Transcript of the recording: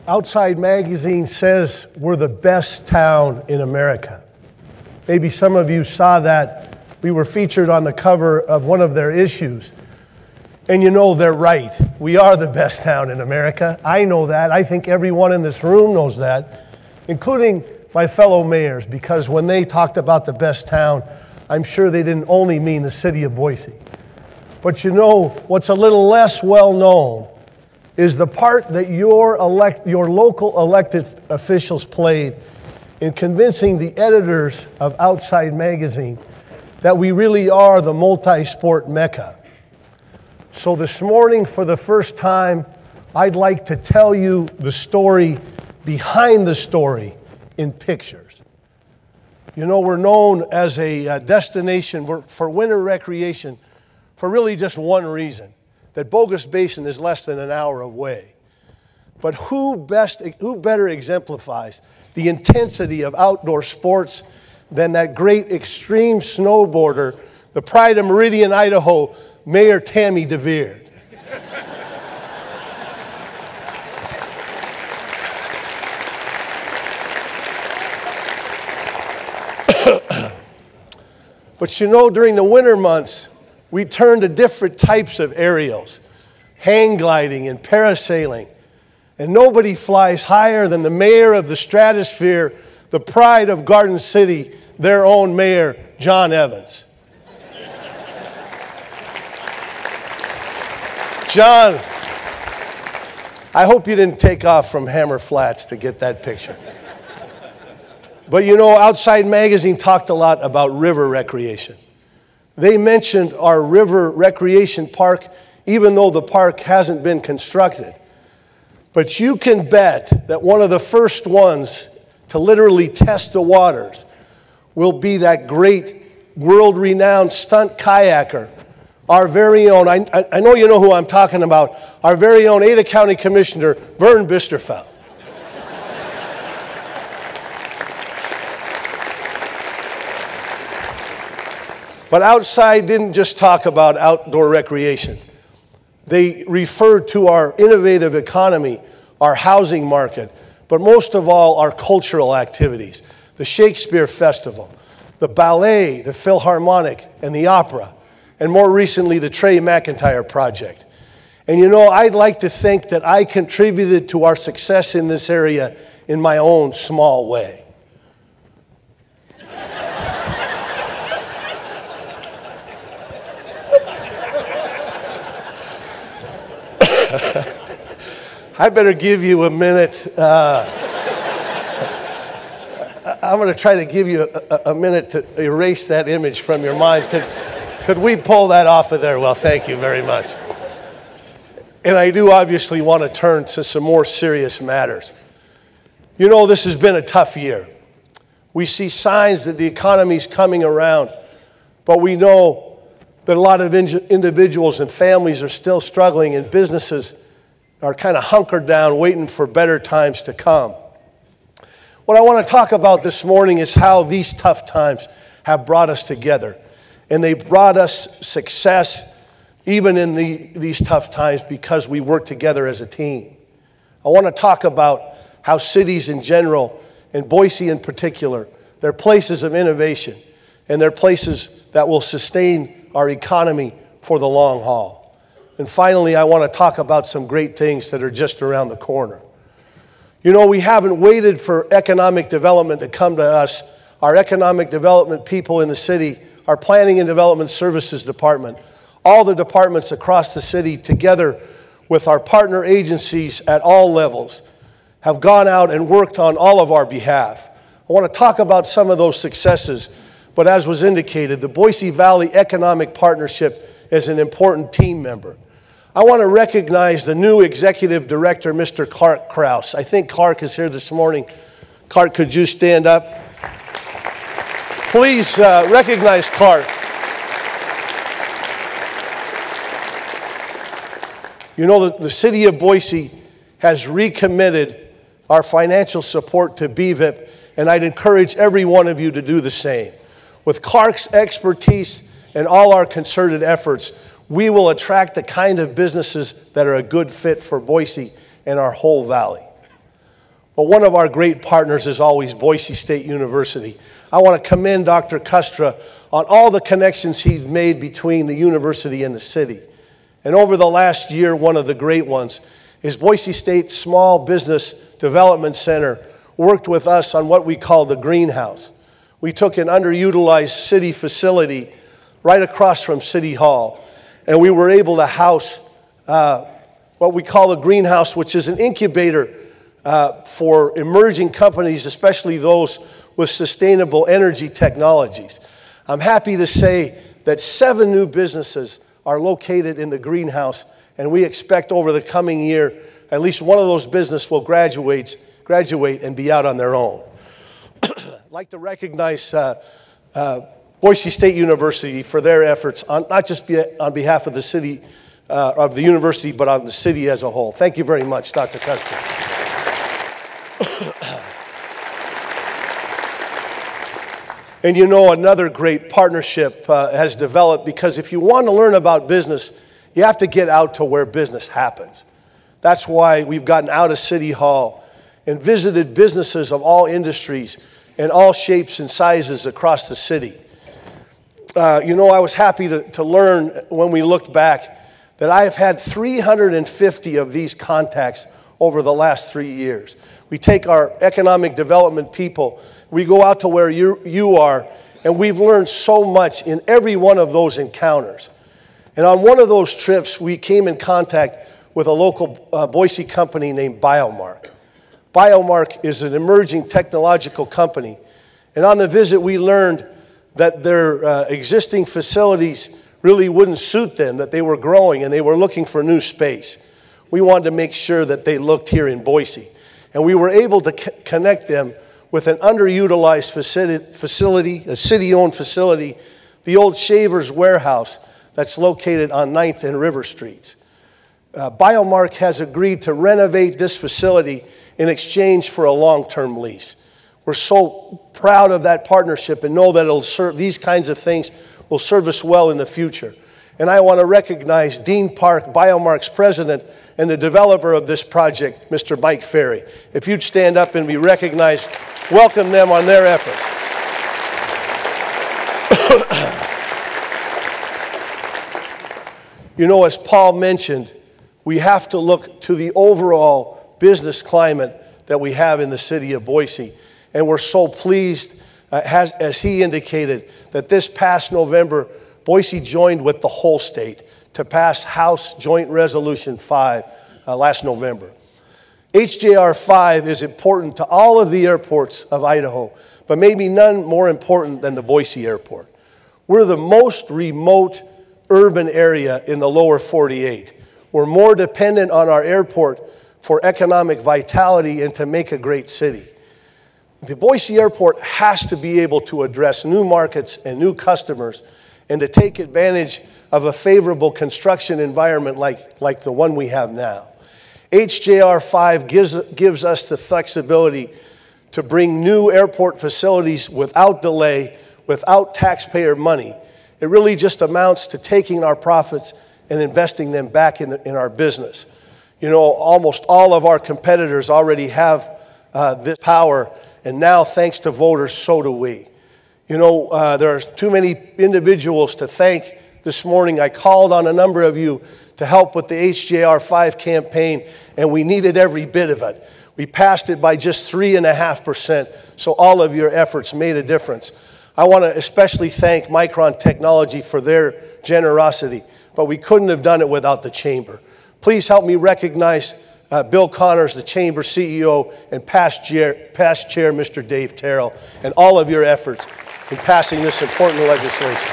Outside Magazine says we're the best town in America. Maybe some of you saw that. We were featured on the cover of one of their issues. And you know they're right. We are the best town in America. I know that. I think everyone in this room knows that, including my fellow mayors, because when they talked about the best town, I'm sure they didn't only mean the city of Boise. But you know what's a little less well known is the part that your local elected officials played in convincing the editors of Outside Magazine that we really are the multi-sport mecca. So this morning, for the first time, I'd like to tell you the story behind the story in pictures. You know, we're known as a destination for winter recreation for really just one reason, that Bogus Basin is less than an hour away. But who better exemplifies the intensity of outdoor sports than that great extreme snowboarder, the pride of Meridian, Idaho, Mayor Tammy DeVere. But you know, during the winter months, we turn to different types of aerials, hang gliding and parasailing. And nobody flies higher than the mayor of the stratosphere, the pride of Garden City, their own mayor, John Evans. John, I hope you didn't take off from Hammer Flats to get that picture. But you know, Outside Magazine talked a lot about river recreation. They mentioned our river recreation park, even though the park hasn't been constructed. But you can bet that one of the first ones to literally test the waters will be that great world-renowned stunt kayaker, our very own, I know you know who I'm talking about, our very own Ada County Commissioner, Vern Bisterfeld. But Outside didn't just talk about outdoor recreation. They referred to our innovative economy, our housing market, but most of all, our cultural activities, the Shakespeare Festival, the ballet, the Philharmonic, and the opera, and more recently, the Trey McIntyre Project. And you know, I'd like to think that I contributed to our success in this area in my own small way. I better give you a minute. I'm going to try to give you a minute to erase that image from your minds. Could we pull that off of there? Well, thank you very much. And I do obviously want to turn to some more serious matters. You know, this has been a tough year. We see signs that the economy's coming around, but we know that a lot of individuals and families are still struggling, and businesses are kind of hunkered down waiting for better times to come. What I want to talk about this morning is how these tough times have brought us together. And they brought us success even in these tough times because we work together as a team. I want to talk about how cities in general, and Boise in particular, they're places of innovation, and they're places that will sustain our economy for the long haul. And finally, I want to talk about some great things that are just around the corner. You know, we haven't waited for economic development to come to us. Our economic development people in the city, our Planning and Development Services Department, all the departments across the city together with our partner agencies at all levels have gone out and worked on all of our behalf. I want to talk about some of those successes, but as was indicated, the Boise Valley Economic Partnership is an important team member. I want to recognize the new executive director, Mr. Clark Krause. I think Clark is here this morning. Clark, could you stand up? Please recognize Clark. You know, the city of Boise has recommitted our financial support to BVIP, and I'd encourage every one of you to do the same. With Clark's expertise and all our concerted efforts, we will attract the kind of businesses that are a good fit for Boise and our whole valley. But one of our great partners is always Boise State University. I want to commend Dr. Custra on all the connections he's made between the university and the city. And over the last year, one of the great ones is Boise State Small Business Development Center worked with us on what we call the greenhouse. We took an underutilized city facility right across from City Hall, and we were able to house what we call a greenhouse, which is an incubator for emerging companies, especially those with sustainable energy technologies. I'm happy to say that 7 new businesses are located in the greenhouse, and we expect over the coming year, at least one of those businesses will graduate and be out on their own. I'd like to recognize Boise State University for their efforts, not just on behalf of the city, of the university, but on the city as a whole. Thank you very much, Dr. Custer. And you know, another great partnership has developed, because if you want to learn about business, you have to get out to where business happens. That's why we've gotten out of City Hall and visited businesses of all industries and all shapes and sizes across the city. You know, I was happy to learn when we looked back that I have had 350 of these contacts over the last 3 years. We take our economic development people, we go out to where you are, and we've learned so much in every one of those encounters. And on one of those trips, we came in contact with a local Boise company named Biomark. Biomark is an emerging technological company. And on the visit, we learned that their existing facilities really wouldn't suit them, that they were growing and they were looking for new space. We wanted to make sure that they looked here in Boise. And we were able to connect them with an underutilized facility, a city-owned facility, the old Shaver's Warehouse that's located on 9th and River Streets. Biomark has agreed to renovate this facility in exchange for a long-term lease. We're so proud of that partnership and know that it'll serve, these kinds of things will serve us well in the future. And I want to recognize Dean Park, Biomark's president, and the developer of this project, Mr. Mike Ferry. If you'd stand up and be recognized, welcome them on their efforts. You know, as Paul mentioned, we have to look to the overall business climate that we have in the city of Boise. And we're so pleased, as he indicated, that this past November, Boise joined with the whole state to pass House Joint Resolution 5 last November. HJR 5 is important to all of the airports of Idaho, but maybe none more important than the Boise Airport. We're the most remote urban area in the lower 48. We're more dependent on our airport for economic vitality and to make a great city. The Boise Airport has to be able to address new markets and new customers and to take advantage of a favorable construction environment like the one we have now. HJR 5 gives us the flexibility to bring new airport facilities without delay, without taxpayer money. It really just amounts to taking our profits and investing them back in our business. You know, almost all of our competitors already have this power, and now, thanks to voters, so do we. You know, there are too many individuals to thank this morning. I called on a number of you to help with the HJR 5 campaign, and we needed every bit of it. We passed it by just 3.5%, so all of your efforts made a difference. I want to especially thank Micron Technology for their generosity, but we couldn't have done it without the Chamber. Please help me recognize Bill Connors, the Chamber CEO, and past chair, Mr. Dave Terrell, and all of your efforts in passing this important legislation.